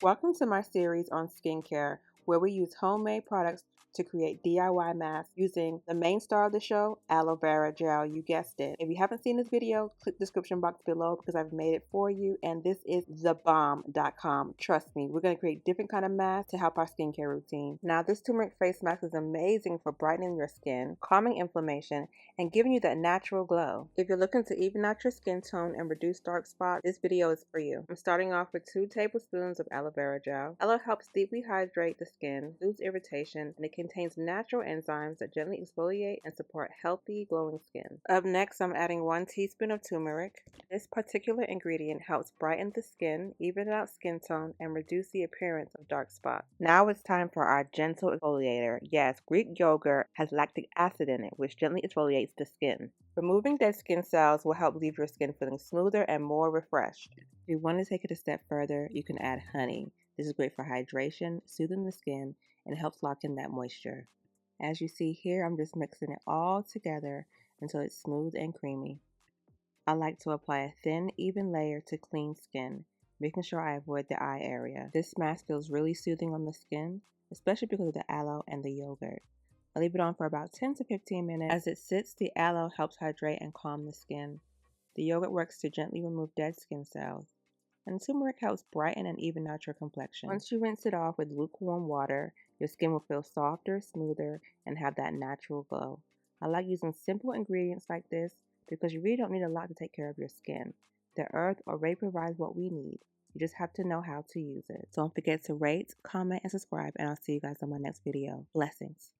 Welcome to my series on skincare, where we use homemade products to create DIY masks using the main star of the show, aloe vera gel. You guessed it. If you haven't seen this video, click the description box below because I've made it for you, and this is thebomb.com. Trust me, we're going to create different kind of masks to help our skincare routine. Now, this turmeric face mask is amazing for brightening your skin, calming inflammation, and giving you that natural glow. If you're looking to even out your skin tone and reduce dark spots, this video is for you. I'm starting off with 2 tablespoons of aloe vera gel. Aloe helps deeply hydrate the skin, soothes irritation, and it contains natural enzymes that gently exfoliate and support healthy, glowing skin. Up next, I'm adding 1 teaspoon of turmeric. This particular ingredient helps brighten the skin, even out skin tone, and reduce the appearance of dark spots. Now it's time for our gentle exfoliator. Yes, Greek yogurt has lactic acid in it, which gently exfoliates the skin. Removing dead skin cells will help leave your skin feeling smoother and more refreshed. If you want to take it a step further, you can add honey. This is great for hydration, soothing the skin, and helps lock in that moisture. As you see here, I'm just mixing it all together until it's smooth and creamy. I like to apply a thin, even layer to clean skin, making sure I avoid the eye area. This mask feels really soothing on the skin, especially because of the aloe and the yogurt. I leave it on for about 10 to 15 minutes. As it sits, the aloe helps hydrate and calm the skin. The yogurt works to gently remove dead skin cells. And turmeric helps brighten and even out your complexion. Once you rinse it off with lukewarm water, your skin will feel softer, smoother, and have that natural glow. I like using simple ingredients like this because you really don't need a lot to take care of your skin. The earth already provides what we need. You just have to know how to use it. Don't forget to rate, comment, and subscribe, and I'll see you guys on my next video. Blessings.